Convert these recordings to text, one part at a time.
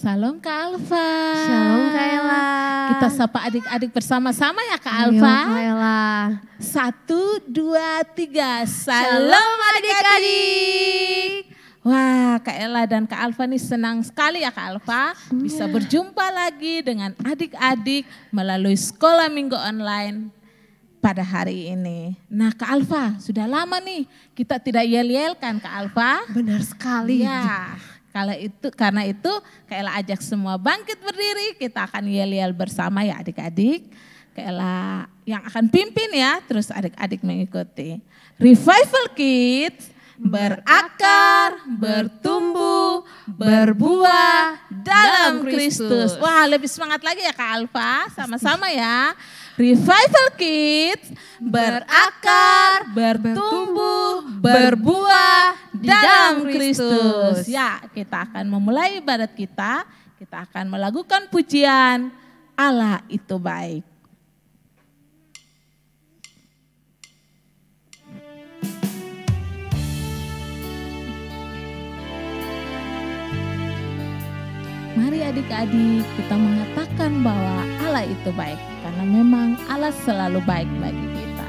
Salam Kak Alfa. Shalom Kak Ella. Kita sapa adik-adik bersama-sama ya Kak Alfa. Ayo Kak Ella. 1, 2, 3. Salam adik-adik. Wah, Kak Ella dan Kak Alfa nih senang sekali ya Kak Alfa bisa berjumpa lagi dengan adik-adik melalui sekolah minggu online pada hari ini. Nah Kak Alfa, sudah lama nih kita tidak yel-yel kan Kak Alfa? Benar sekali. Ya, karena itu Kak Ella ajak semua bangkit berdiri, kita akan yel-yel bersama ya adik-adik. Kak Ella yang akan pimpin ya, terus adik-adik mengikuti. Revival Kids, berakar, bertumbuh, berbuah dalam Kristus. Wah, lebih semangat lagi ya Kak Alfa, sama-sama ya. Revival Kids, berakar, bertumbuh, berbuah dalam Kristus. Ya, kita akan memulai ibadat kita akan melakukan pujian Allah itu baik. Mari adik-adik kita mengatakan bahwa Allah itu baik. Karena memang Allah selalu baik bagi kita.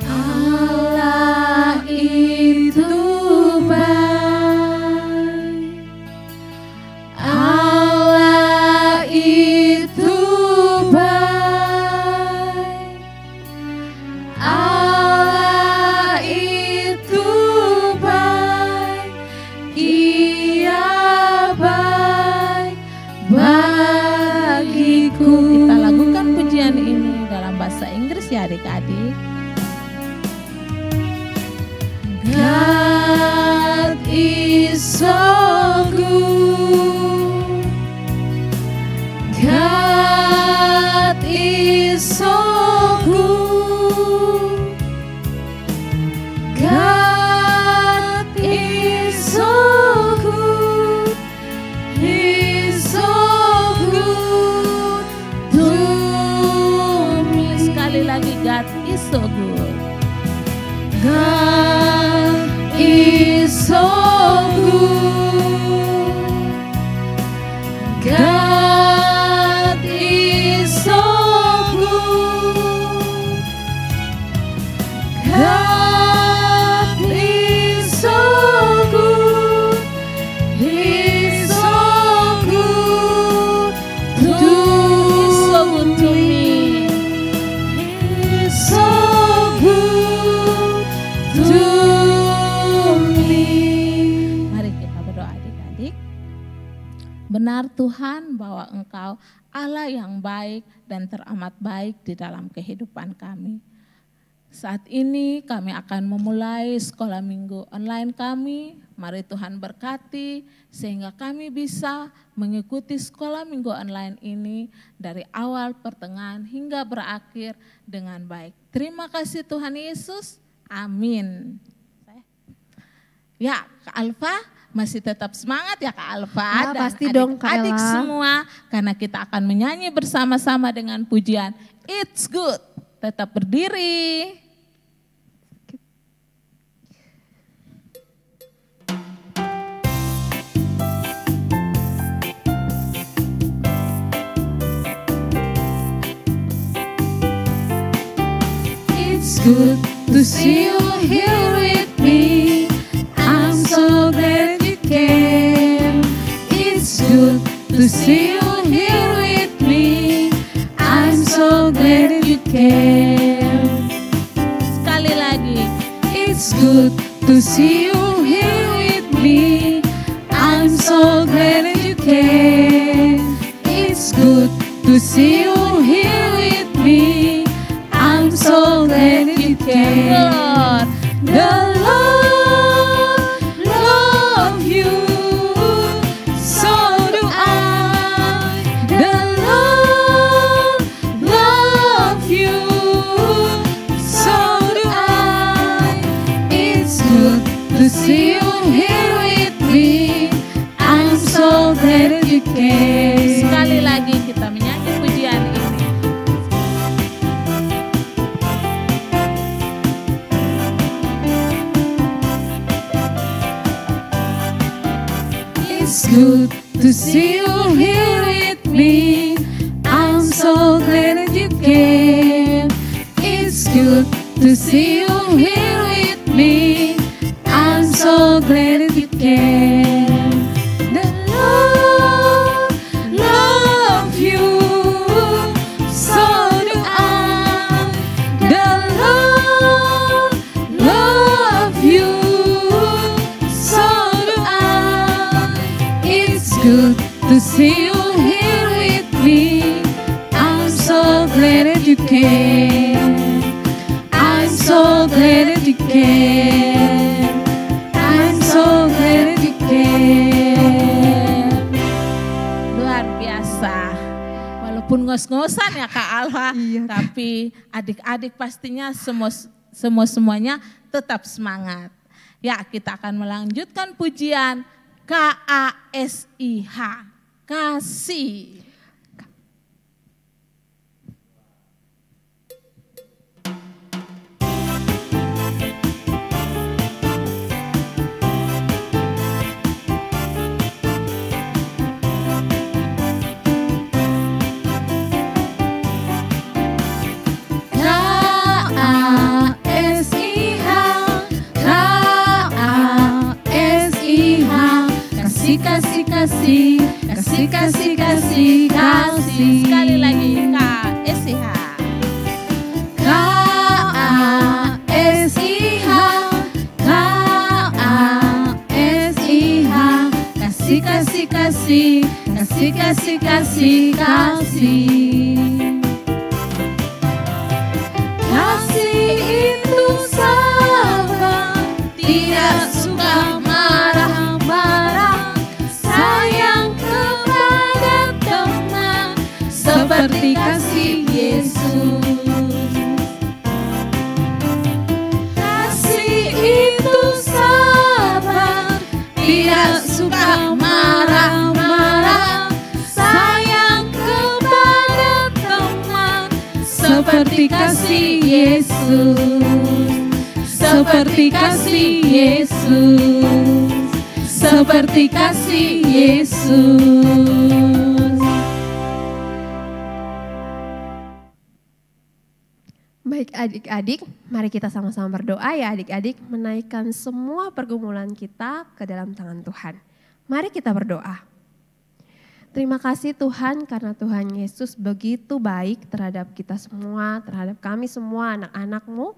Allah itu baik. Allah itu baik. Allah itu baik. Ia baik bagiku. Kita lakukan pujian ini dalam bahasa Inggris ya adik-adik. God is so good. God is so good. God is so good. He's so good to me. Sekali lagi, God is so good. God is so good. God is so good. God is so good. He's so good to me. He's so good to me. Mari kita berdoa adik-adik. Benar Tuhan bahwa Engkau Allah yang baik dan teramat baik di dalam kehidupan kami. Saat ini kami akan memulai sekolah minggu online kami. Mari Tuhan berkati sehingga kami bisa mengikuti sekolah minggu online ini dari awal, pertengahan hingga berakhir dengan baik. Terima kasih Tuhan Yesus. Amin. Ya, Kak Alfa masih tetap semangat ya Kak Alfa Ya, dan pasti dong, Kak adik-adik Ella. semua karena kita akan menyanyi bersama-sama dengan pujian It's Good. Tetap berdiri. It's good to see you here with me. I'm so glad you came. It's good to see you here with me. I'm so glad you came. Sekali lagi. It's good to see you here with me. I'm so glad you came. It's good to see you here with me. I'm so glad you came. Lord, the Lord love you. So do I. The Lord love you. So do I. It's good to see you here with me. I'm so glad you came. It's good to see you here with me. I'm so glad that you came. It's good to see you here with me. I'm so glad that you came. The Lord love you, so do I. The Lord love you, so do I. It's good to see you here with me. I'm so glad that you came. I'm so glad that you came. I'm so glad that you came. Luar biasa. Walaupun ngos-ngosan ya Kak Alfa, tapi adik-adik pastinya semuanya tetap semangat. Ya, kita akan melanjutkan pujian KASIH, kasih. Kasih, sekali lagi KASIH. KASIH, KASIH, kasih. Kasih itu sabar, tidak suka marah-marah, sayang kepada teman, seperti kasih Yesus. Kasih itu sabar, tidak suka marah-marah, sayang kepada teman, seperti kasih Yesus. Seperti kasih Yesus. Seperti kasih Yesus. Baik adik-adik, mari kita sama-sama berdoa ya adik-adik, menaikkan semua pergumulan kita ke dalam tangan Tuhan. Mari kita berdoa. Terima kasih Tuhan karena Tuhan Yesus begitu baik terhadap kita semua, terhadap kami semua anak-anak-Mu.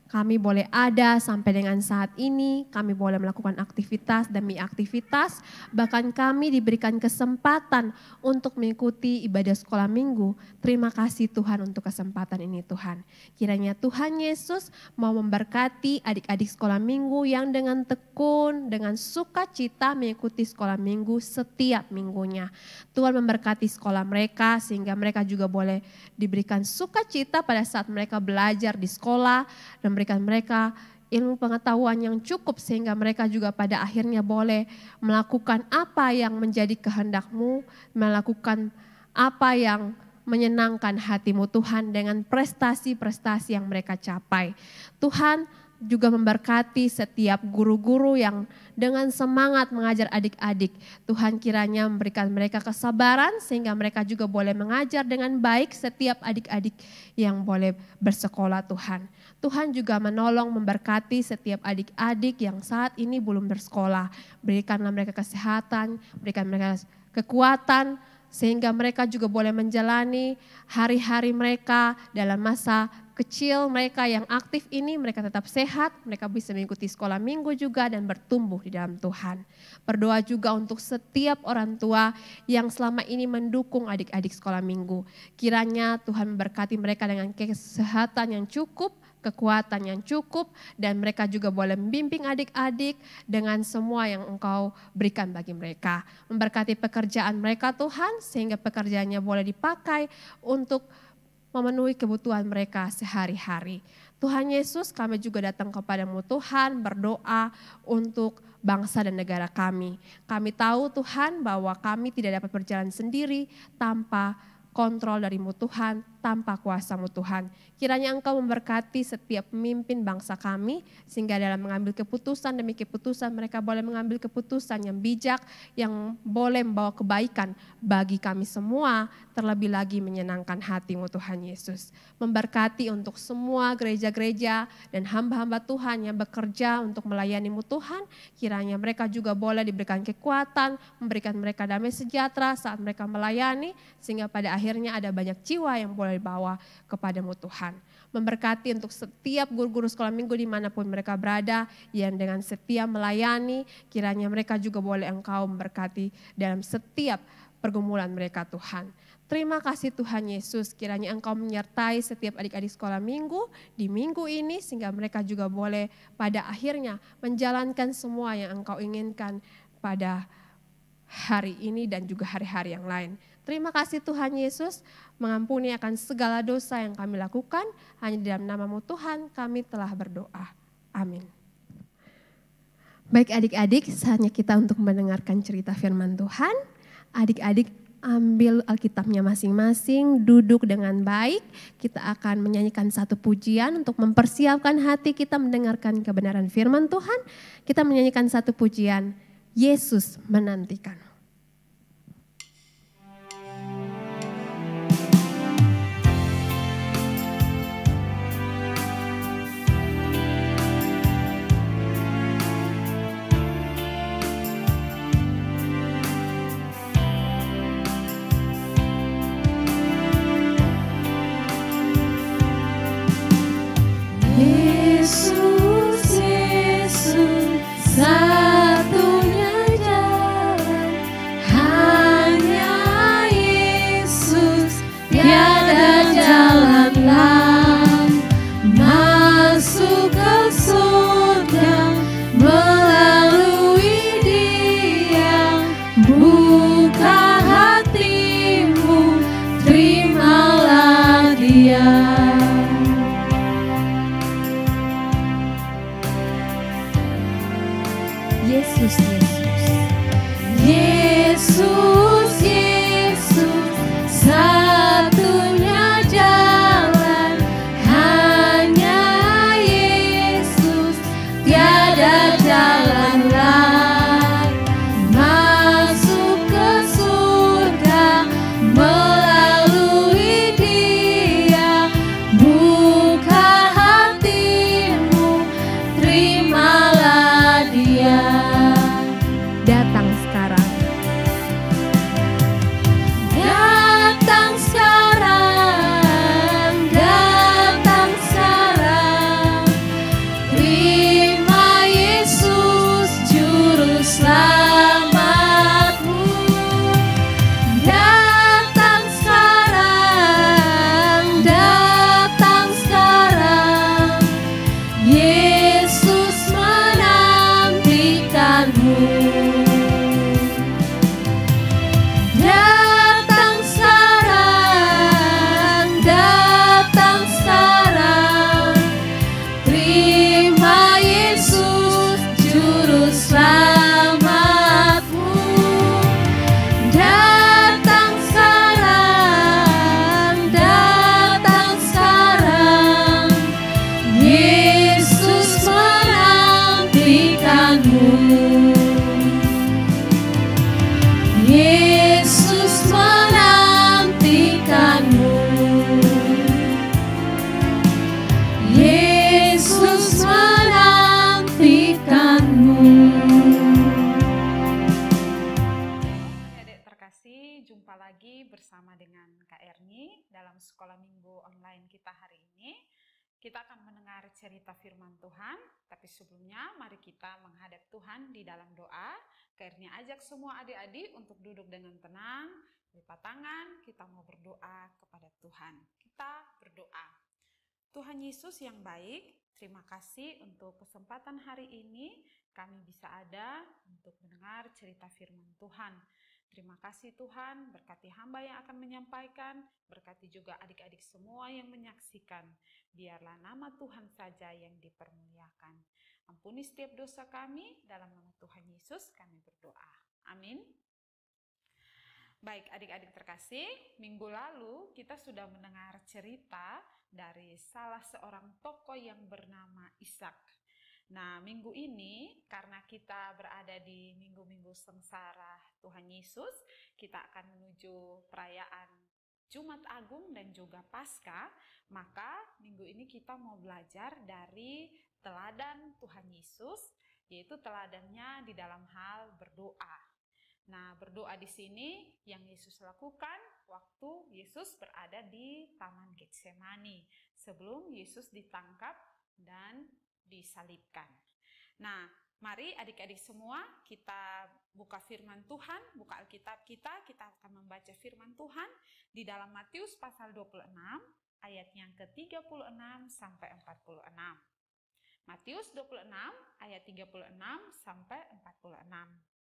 Kami boleh ada sampai dengan saat ini, kami boleh melakukan aktivitas demi aktivitas, bahkan kami diberikan kesempatan untuk mengikuti ibadah sekolah minggu. Terima kasih Tuhan untuk kesempatan ini Tuhan. Kiranya Tuhan Yesus mau memberkati adik-adik sekolah minggu yang dengan tekun, dengan sukacita mengikuti sekolah minggu setiap minggunya. Tuhan memberkati sekolah mereka sehingga mereka juga boleh diberikan sukacita pada saat mereka belajar di sekolah dan memberikan mereka ilmu pengetahuan yang cukup sehingga mereka juga pada akhirnya boleh melakukan apa yang menjadi kehendak-Mu, melakukan apa yang menyenangkan hati-Mu Tuhan dengan prestasi-prestasi yang mereka capai. Tuhan juga memberkati setiap guru-guru yang dengan semangat mengajar adik-adik. Tuhan kiranya memberikan mereka kesabaran sehingga mereka juga boleh mengajar dengan baik setiap adik-adik yang boleh bersekolah Tuhan. Tuhan juga menolong memberkati setiap adik-adik yang saat ini belum bersekolah. Berikanlah mereka kesehatan, berikan mereka kekuatan sehingga mereka juga boleh menjalani hari-hari mereka dalam masa kecil mereka yang aktif ini, mereka tetap sehat, mereka bisa mengikuti sekolah minggu juga dan bertumbuh di dalam Tuhan. Berdoa juga untuk setiap orang tua yang selama ini mendukung adik-adik sekolah minggu. Kiranya Tuhan memberkati mereka dengan kesehatan yang cukup, kekuatan yang cukup, dan mereka juga boleh membimbing adik-adik dengan semua yang Engkau berikan bagi mereka. Memberkati pekerjaan mereka Tuhan, sehingga pekerjaannya boleh dipakai untuk memenuhi kebutuhan mereka sehari-hari. Tuhan Yesus, kami juga datang kepadamu Tuhan, berdoa untuk bangsa dan negara kami. Kami tahu Tuhan bahwa kami tidak dapat berjalan sendiri tanpa kontrol dari-Mu Tuhan, tanpa kuasa-Mu Tuhan. Kiranya Engkau memberkati setiap pemimpin bangsa kami, sehingga dalam mengambil keputusan demi keputusan mereka boleh mengambil keputusan yang bijak, yang boleh membawa kebaikan bagi kami semua, terlebih lagi menyenangkan hati-Mu Tuhan Yesus. Memberkati untuk semua gereja-gereja dan hamba-hamba Tuhan yang bekerja untuk melayani-Mu Tuhan, kiranya mereka juga boleh diberikan kekuatan, memberikan mereka damai sejahtera saat mereka melayani, sehingga pada akhirnya ada banyak jiwa yang boleh dibawa kepada-Mu Tuhan. Memberkati untuk setiap guru-guru sekolah minggu dimanapun mereka berada, yang dengan setia melayani, kiranya mereka juga boleh Engkau memberkati dalam setiap pergumulan mereka Tuhan. Terima kasih Tuhan Yesus, kiranya Engkau menyertai setiap adik-adik sekolah minggu di minggu ini, sehingga mereka juga boleh pada akhirnya menjalankan semua yang Engkau inginkan pada hari ini dan juga hari-hari yang lain. Terima kasih Tuhan Yesus, mengampuni akan segala dosa yang kami lakukan, hanya di dalam nama-Mu Tuhan kami telah berdoa. Amin. Baik adik-adik, saatnya kita untuk mendengarkan cerita firman Tuhan. Adik-adik ambil Alkitabnya masing-masing, duduk dengan baik. Kita akan menyanyikan satu pujian untuk mempersiapkan hati kita mendengarkan kebenaran firman Tuhan. Kita menyanyikan satu pujian, Yesus menantikan. Yesus, Yesus, satunya jalan, hanya Yesus, tiada jalan lain, masuk ke surga melalui Dia. Buka hatimu, terimalah Dia. Yesus, Yesus, Yesus, satunya jalan, hanya Yesus, tiada jalan lain, masuk ke surga melalui Dia. Buka hatimu, terimalah Dia. Datang sekarang. Datang sekarang, datang sekarang. Terima Yesus juru selamatmu. Datang sekarang, datang sekarang. Yesus menantikanmu. Datang sekarang, datang sekarang. Terima Yesus juru selamatmu. Datang sekarang, datang sekarang. Yesus menantikanmu. Yesus menantikanmu. Yesus menantikanmu. Adik terkasih, jumpa lagi bersama dengan Kak Erni dalam sekolah minggu online kita hari ini. Kita akan mendengar cerita firman Tuhan, tapi sebelumnya mari kita menghadap Tuhan di dalam doa. Kak Erni ajak semua adik-adik untuk duduk dengan tenang, lipat tangan, kita mau berdoa kepada Tuhan. Kita berdoa. Tuhan Yesus yang baik, terima kasih untuk kesempatan hari ini kami bisa ada untuk mendengar cerita firman Tuhan. Terima kasih Tuhan, berkati hamba yang akan menyampaikan, berkati juga adik-adik semua yang menyaksikan. Biarlah nama Tuhan saja yang dipermuliakan. Ampuni setiap dosa kami, dalam nama Tuhan Yesus kami berdoa. Amin. Baik adik-adik terkasih, minggu lalu kita sudah mendengar cerita dari salah seorang tokoh yang bernama Ishak. Nah, minggu ini karena kita berada di minggu-minggu sengsara Tuhan Yesus, kita akan menuju perayaan Jumat Agung dan juga Paskah, maka minggu ini kita mau belajar dari teladan Tuhan Yesus, yaitu teladannya di dalam hal berdoa. Nah, berdoa di sini yang Yesus lakukan waktu Yesus berada di Taman Getsemani sebelum Yesus ditangkap dan disalibkan. Nah, mari adik-adik semua kita buka firman Tuhan, buka Alkitab kita akan membaca firman Tuhan di dalam Matius pasal 26 ayat yang ke-36 sampai 46. Matius 26 ayat 36 sampai 46.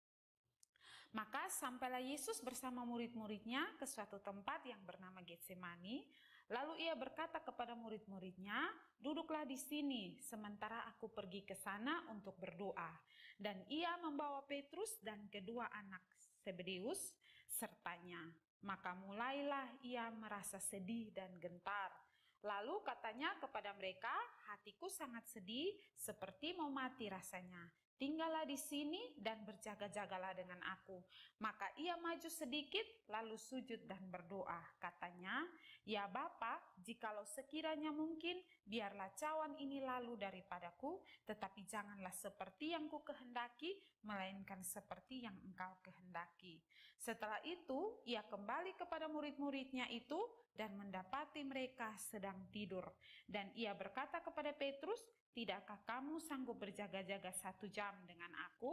Maka sampailah Yesus bersama murid-muridnya ke suatu tempat yang bernama Getsemani. Lalu ia berkata kepada murid-muridnya, "Duduklah di sini, sementara aku pergi ke sana untuk berdoa." Dan ia membawa Petrus dan kedua anak Zebedeus sertanya. Maka mulailah ia merasa sedih dan gentar. Lalu katanya kepada mereka, "Hatiku sangat sedih, seperti mau mati rasanya. Tinggallah di sini dan berjaga-jagalah dengan aku." Maka ia maju sedikit, lalu sujud dan berdoa. Katanya, "Ya Bapa, jikalau sekiranya mungkin, biarlah cawan ini lalu daripadaku, tetapi janganlah seperti yang ku kehendaki, melainkan seperti yang Engkau kehendaki." Setelah itu, ia kembali kepada murid-muridnya itu dan mendapati mereka sedang tidur. Dan ia berkata kepada Petrus, "Tidakkah kamu sanggup berjaga-jaga 1 jam dengan aku?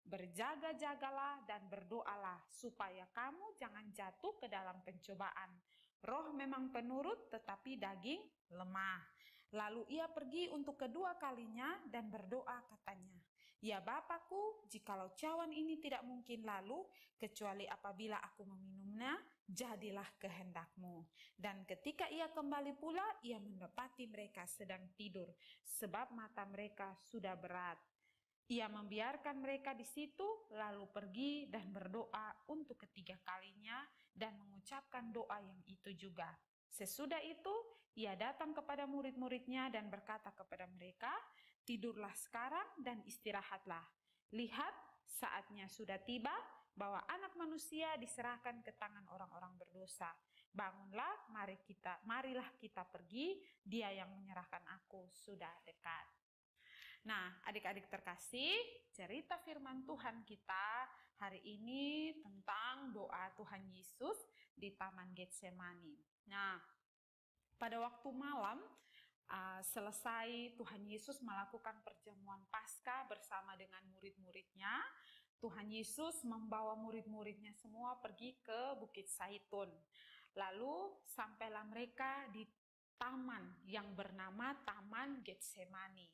Berjaga-jagalah dan berdoalah, supaya kamu jangan jatuh ke dalam pencobaan. Roh memang penurut, tetapi daging lemah." Lalu ia pergi untuk kedua kalinya dan berdoa katanya, "Ya Bapakku, jikalau cawan ini tidak mungkin lalu, kecuali apabila aku meminumnya, jadilah kehendak-Mu." Dan ketika ia kembali pula, ia mendapati mereka sedang tidur, sebab mata mereka sudah berat. Ia membiarkan mereka di situ, lalu pergi dan berdoa untuk ketiga kalinya dan mengucapkan doa yang itu juga. Sesudah itu, ia datang kepada murid-muridnya dan berkata kepada mereka, "Tidurlah sekarang dan istirahatlah. Lihat, saatnya sudah tiba bahwa Anak Manusia diserahkan ke tangan orang-orang berdosa. Bangunlah, marilah kita pergi, Dia yang menyerahkan aku sudah dekat." Nah, adik-adik terkasih, cerita firman Tuhan kita hari ini tentang doa Tuhan Yesus di Taman Getsemani. Nah, pada waktu malam, selesai Tuhan Yesus melakukan perjamuan Paskah bersama dengan murid-muridnya, Tuhan Yesus membawa murid-muridnya semua pergi ke Bukit Zaitun. Lalu sampailah mereka di taman yang bernama Taman Getsemani.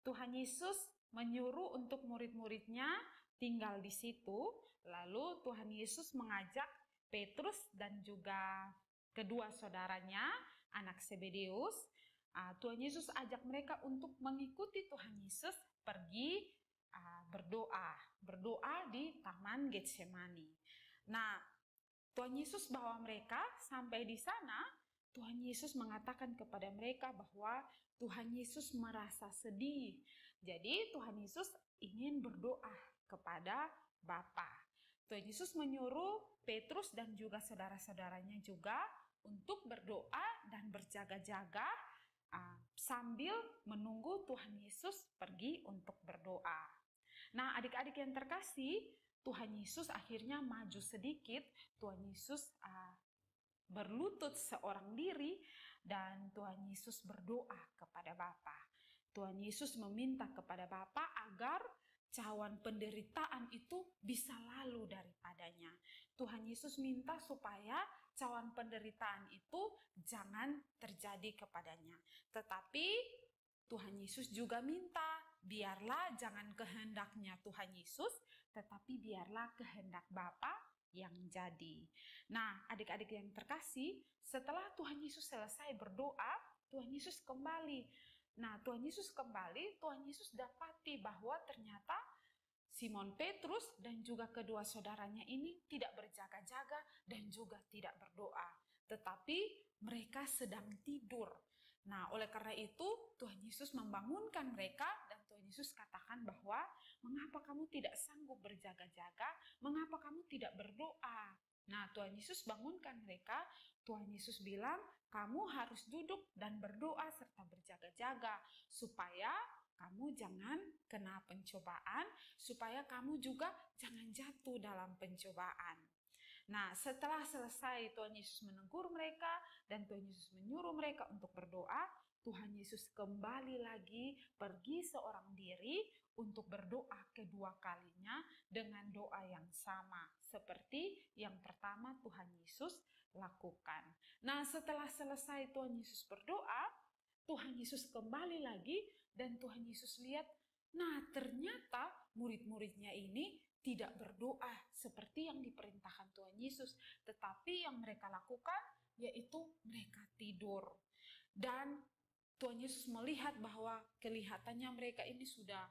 Tuhan Yesus menyuruh untuk murid-muridnya tinggal di situ. Lalu Tuhan Yesus mengajak Petrus dan juga kedua saudaranya, anak Zebedeus. Tuhan Yesus ajak mereka untuk mengikuti Tuhan Yesus pergi berdoa di Taman Getsemani. Nah, Tuhan Yesus bawa mereka sampai di sana. Tuhan Yesus mengatakan kepada mereka bahwa Tuhan Yesus merasa sedih. Jadi Tuhan Yesus ingin berdoa kepada Bapa. Tuhan Yesus menyuruh Petrus dan juga saudara-saudaranya juga untuk berdoa dan berjaga-jaga sambil menunggu Tuhan Yesus pergi untuk berdoa. Nah, adik-adik yang terkasih, Tuhan Yesus akhirnya maju sedikit. Tuhan Yesus berlutut seorang diri dan Tuhan Yesus berdoa kepada Bapa. Tuhan Yesus meminta kepada Bapa agar cawan penderitaan itu bisa lalu daripadanya. Tuhan Yesus minta supaya cawan penderitaan itu jangan terjadi kepadanya. Tetapi Tuhan Yesus juga minta, biarlah jangan kehendaknya Tuhan Yesus, tetapi biarlah kehendak Bapa yang jadi. Nah, adik-adik yang terkasih, setelah Tuhan Yesus selesai berdoa, Tuhan Yesus kembali. Nah, Tuhan Yesus kembali, Tuhan Yesus dapati bahwa ternyata Simon Petrus dan juga kedua saudaranya ini tidak berjaga-jaga dan juga tidak berdoa, tetapi mereka sedang tidur. Nah, oleh karena itu Tuhan Yesus membangunkan mereka dan Tuhan Yesus katakan bahwa mengapa kamu tidak sanggup berjaga-jaga, mengapa kamu tidak berdoa? Nah, Tuhan Yesus bangunkan mereka. Tuhan Yesus bilang, kamu harus duduk dan berdoa serta berjaga-jaga supaya kamu jangan kena pencobaan, supaya kamu juga jangan jatuh dalam pencobaan. Nah, setelah selesai Tuhan Yesus menegur mereka dan Tuhan Yesus menyuruh mereka untuk berdoa, Tuhan Yesus kembali lagi pergi seorang diri untuk berdoa kedua kalinya dengan doa yang sama seperti yang pertama Tuhan Yesus lakukan. Nah, setelah selesai Tuhan Yesus berdoa, Tuhan Yesus kembali lagi dan Tuhan Yesus lihat, nah ternyata murid-muridnya ini tidak berdoa seperti yang diperintahkan Tuhan Yesus, tetapi yang mereka lakukan yaitu mereka tidur. Dan Tuhan Yesus melihat bahwa kelihatannya mereka ini sudah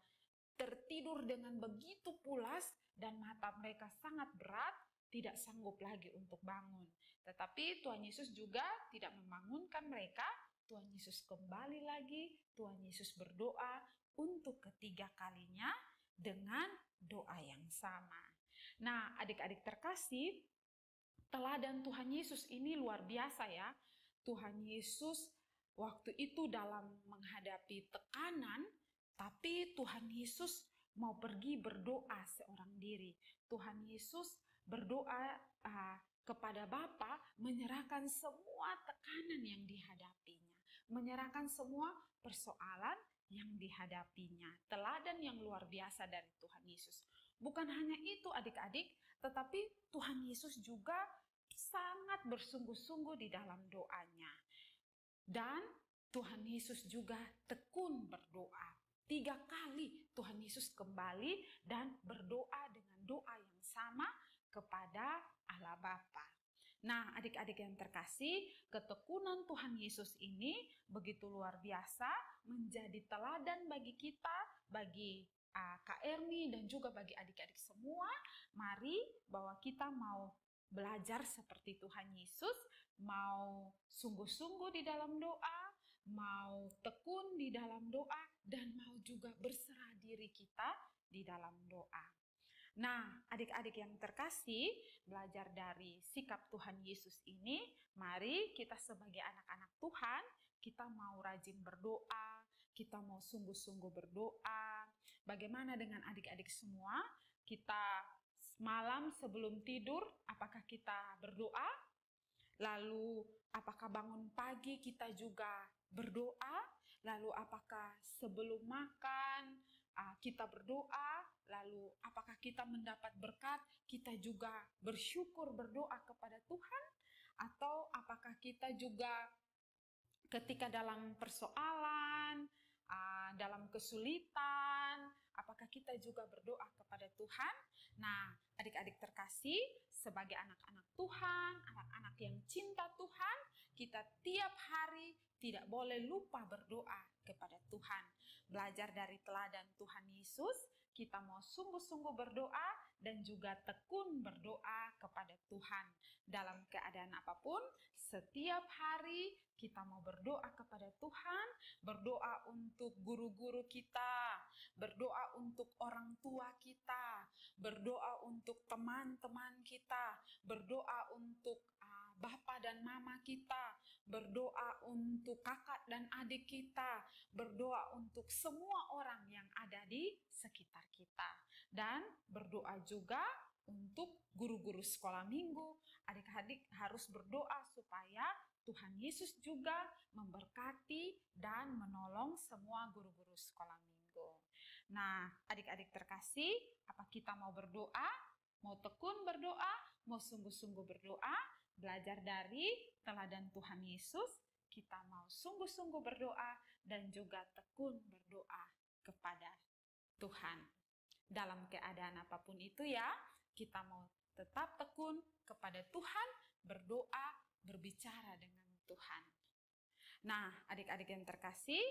tertidur dengan begitu pulas dan mata mereka sangat berat, tidak sanggup lagi untuk bangun. Tetapi Tuhan Yesus juga tidak membangunkan mereka. Tuhan Yesus kembali lagi, Tuhan Yesus berdoa untuk ketiga kalinya dengan doa yang sama. Nah, adik-adik terkasih, teladan Tuhan Yesus ini luar biasa ya. Tuhan Yesus waktu itu dalam menghadapi tekanan, tapi Tuhan Yesus mau pergi berdoa seorang diri. Tuhan Yesus berdoa kepada Bapa, menyerahkan semua tekanan yang dihadapinya, menyerahkan semua persoalan yang dihadapinya. Teladan yang luar biasa dari Tuhan Yesus. Bukan hanya itu adik-adik, tetapi Tuhan Yesus juga sangat bersungguh-sungguh di dalam doanya. Dan Tuhan Yesus juga tekun berdoa. 3 kali Tuhan Yesus kembali dan berdoa dengan doa yang sama kepada Allah Bapa. Nah, adik-adik yang terkasih, ketekunan Tuhan Yesus ini begitu luar biasa, menjadi teladan bagi kita, bagi Kak Erni dan juga bagi adik-adik semua. Mari bahwa kita mau belajar seperti Tuhan Yesus, mau sungguh-sungguh di dalam doa, mau tekun di dalam doa, dan mau juga berserah diri kita di dalam doa. Nah, adik-adik yang terkasih, belajar dari sikap Tuhan Yesus ini, mari kita sebagai anak-anak Tuhan, kita mau rajin berdoa, kita mau sungguh-sungguh berdoa. Bagaimana dengan adik-adik semua? Kita malam sebelum tidur, apakah kita berdoa? Lalu, apakah bangun pagi kita juga berdoa? Lalu, apakah sebelum makan kita berdoa? Lalu, apakah kita mendapat berkat? Kita juga bersyukur berdoa kepada Tuhan? Atau apakah kita juga ketika dalam persoalan, dalam kesulitan, apakah kita juga berdoa kepada Tuhan? Nah, adik-adik terkasih, sebagai anak-anak Tuhan, anak-anak yang cinta Tuhan, kita tiap hari tidak boleh lupa berdoa kepada Tuhan. Belajar dari teladan Tuhan Yesus, kita mau sungguh-sungguh berdoa dan juga tekun berdoa kepada Tuhan. Dalam keadaan apapun, setiap hari kita mau berdoa kepada Tuhan, berdoa untuk guru-guru kita, berdoa untuk orang tua kita, berdoa untuk teman-teman kita, berdoa untuk Bapak dan Mama kita, berdoa untuk kakak dan adik kita, berdoa untuk semua orang yang ada di sekitar kita, dan berdoa juga untuk guru-guru sekolah minggu. Adik-adik harus berdoa supaya Tuhan Yesus juga memberkati dan menolong semua guru-guru sekolah minggu. Nah, adik-adik terkasih, apa kita mau berdoa? Mau tekun berdoa? Mau sungguh-sungguh berdoa? Belajar dari teladan Tuhan Yesus, kita mau sungguh-sungguh berdoa dan juga tekun berdoa kepada Tuhan. Dalam keadaan apapun itu ya, kita mau tetap tekun kepada Tuhan, berdoa, berbicara dengan Tuhan. Nah, adik-adik yang terkasih,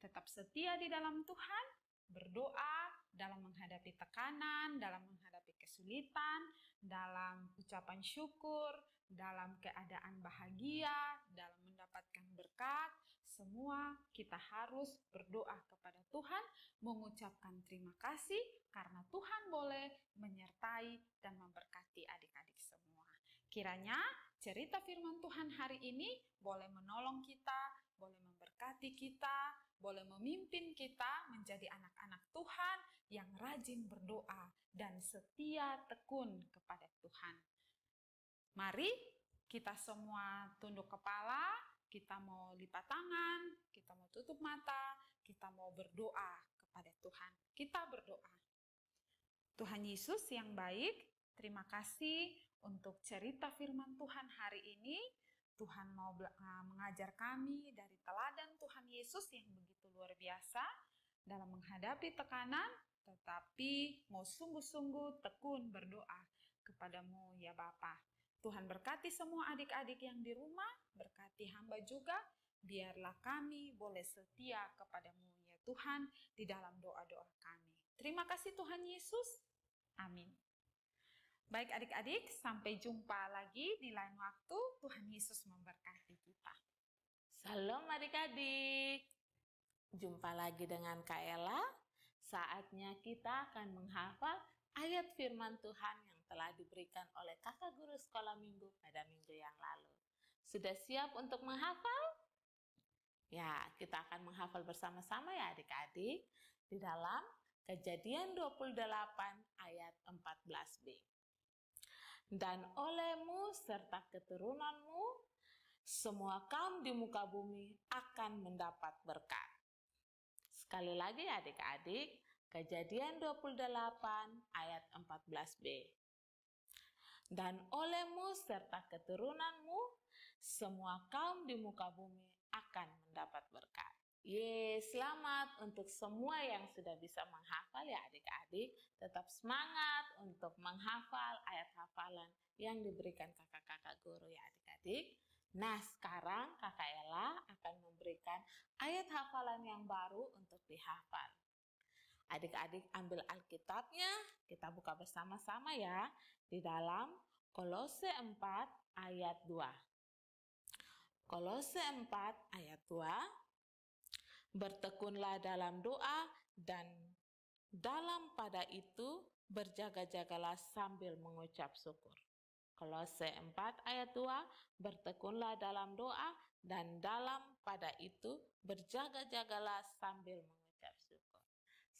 tetap setia di dalam Tuhan, berdoa, dalam menghadapi tekanan, dalam menghadapi kesulitan, dalam ucapan syukur, dalam keadaan bahagia, dalam mendapatkan berkat, semua kita harus berdoa kepada Tuhan, mengucapkan terima kasih karena Tuhan boleh menyertai dan memberkati adik-adik semua. Kiranya cerita firman Tuhan hari ini boleh menolong kita, boleh memberkati kita, boleh memimpin kita menjadi anak-anak Tuhan yang rajin berdoa dan setia tekun kepada Tuhan. Mari kita semua tunduk kepala, kita mau lipat tangan, kita mau tutup mata, kita mau berdoa kepada Tuhan. Kita berdoa. Tuhan Yesus yang baik, terima kasih untuk cerita firman Tuhan hari ini. Tuhan mau mengajar kami dari teladan Tuhan Yesus yang begitu luar biasa dalam menghadapi tekanan, tetapi mau sungguh-sungguh tekun berdoa kepadamu ya Bapa. Tuhan berkati semua adik-adik yang di rumah, berkati hamba juga, biarlah kami boleh setia kepadamu ya Tuhan di dalam doa-doa kami. Terima kasih Tuhan Yesus. Amin. Baik adik-adik, sampai jumpa lagi di lain waktu. Tuhan Yesus memberkati kita. Salam adik-adik. Jumpa lagi dengan Kak Ella. Saatnya kita akan menghafal ayat firman Tuhan yang telah diberikan oleh kakak guru sekolah minggu pada minggu yang lalu. Sudah siap untuk menghafal? Ya, kita akan menghafal bersama-sama ya adik-adik di dalam Kejadian 28 ayat 14b. Dan olehmu serta keturunanmu, semua kaum di muka bumi akan mendapat berkat. Sekali lagi adik-adik, Kejadian 28 ayat 14b. Dan olehmu serta keturunanmu, semua kaum di muka bumi akan mendapat berkat. Selamat untuk semua yang sudah bisa menghafal ya adik-adik. Tetap semangat untuk menghafal ayat hafalan yang diberikan kakak-kakak guru ya adik-adik. Nah sekarang kakak Ella akan memberikan ayat hafalan yang baru untuk dihafal. Adik-adik ambil Alkitabnya, kita buka bersama-sama ya di dalam Kolose 4 ayat 2. Kolose 4 ayat 2. Bertekunlah dalam doa dan dalam pada itu berjaga-jagalah sambil mengucap syukur. Kolose 4 ayat 2, bertekunlah dalam doa dan dalam pada itu berjaga-jagalah sambil mengucap syukur.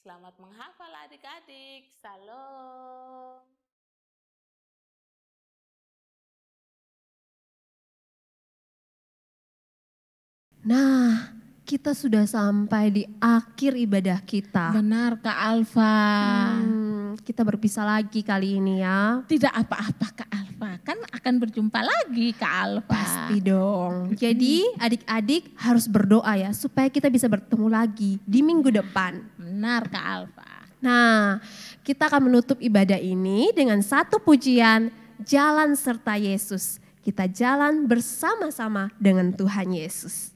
Selamat menghafal adik-adik. Salam. Nah, kita sudah sampai di akhir ibadah kita. Benar Kak Alfa. Kita berpisah lagi kali ini ya. Tidak apa-apa Kak Alfa, kan akan berjumpa lagi Kak Alfa. Pasti dong. Jadi adik-adik harus berdoa ya supaya kita bisa bertemu lagi di minggu depan. Benar Kak Alfa. Nah, kita akan menutup ibadah ini dengan satu pujian, Jalan Serta Yesus. Kita jalan bersama-sama dengan Tuhan Yesus.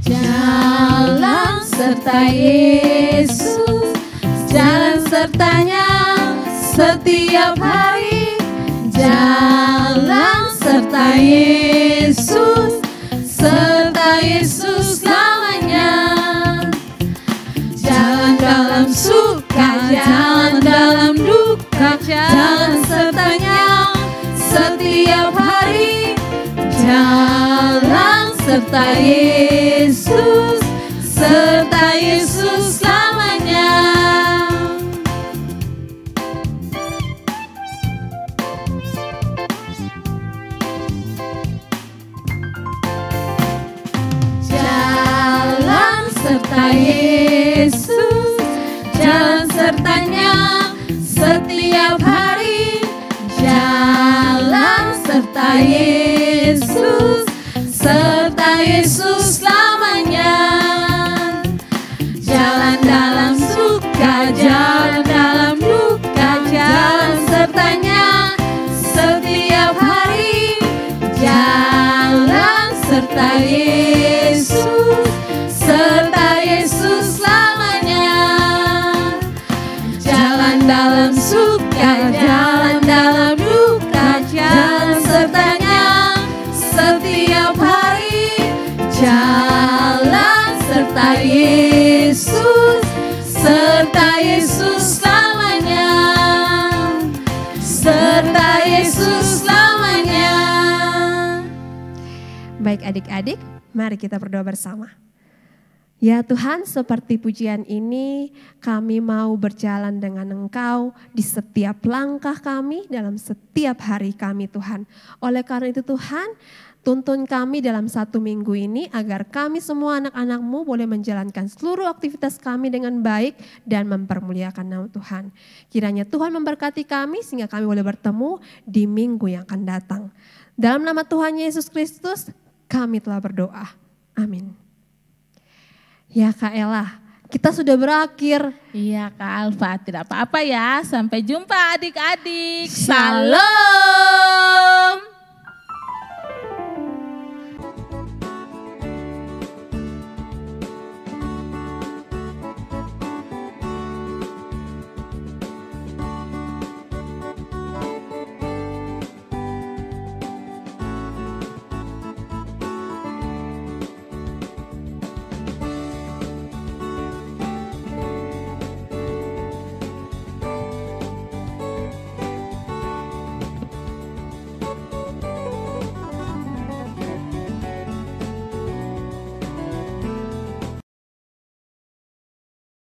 Jalan serta Yesus, jalan sertanya setiap hari. Jalan serta Yesus selamanya. Jalan dalam suka, jalan dalam duka, jalan sertanya setiap hari. Jalan serta Yesus selamanya. Jalan serta Yesus, jalan sertanya setiap hari. Jalan serta Yesus selamanya. Jalan dalam suka, jalan dalam duka, jalan sertanya setiap hari. Jalan Baik adik-adik, mari kita berdoa bersama. Ya Tuhan, seperti pujian ini kami mau berjalan dengan Engkau di setiap langkah kami, dalam setiap hari kami Tuhan. Oleh karena itu Tuhan, tuntun kami dalam 1 minggu ini agar kami semua anak-anak-Mu boleh menjalankan seluruh aktivitas kami dengan baik dan mempermuliakan nama Tuhan. Kiranya Tuhan memberkati kami sehingga kami boleh bertemu di minggu yang akan datang. Dalam nama Tuhan Yesus Kristus kami telah berdoa. Amin. Ya Kak Ella, kita sudah berakhir. Iya Kak Alfa, tidak apa-apa ya. Sampai jumpa adik-adik. Shalom.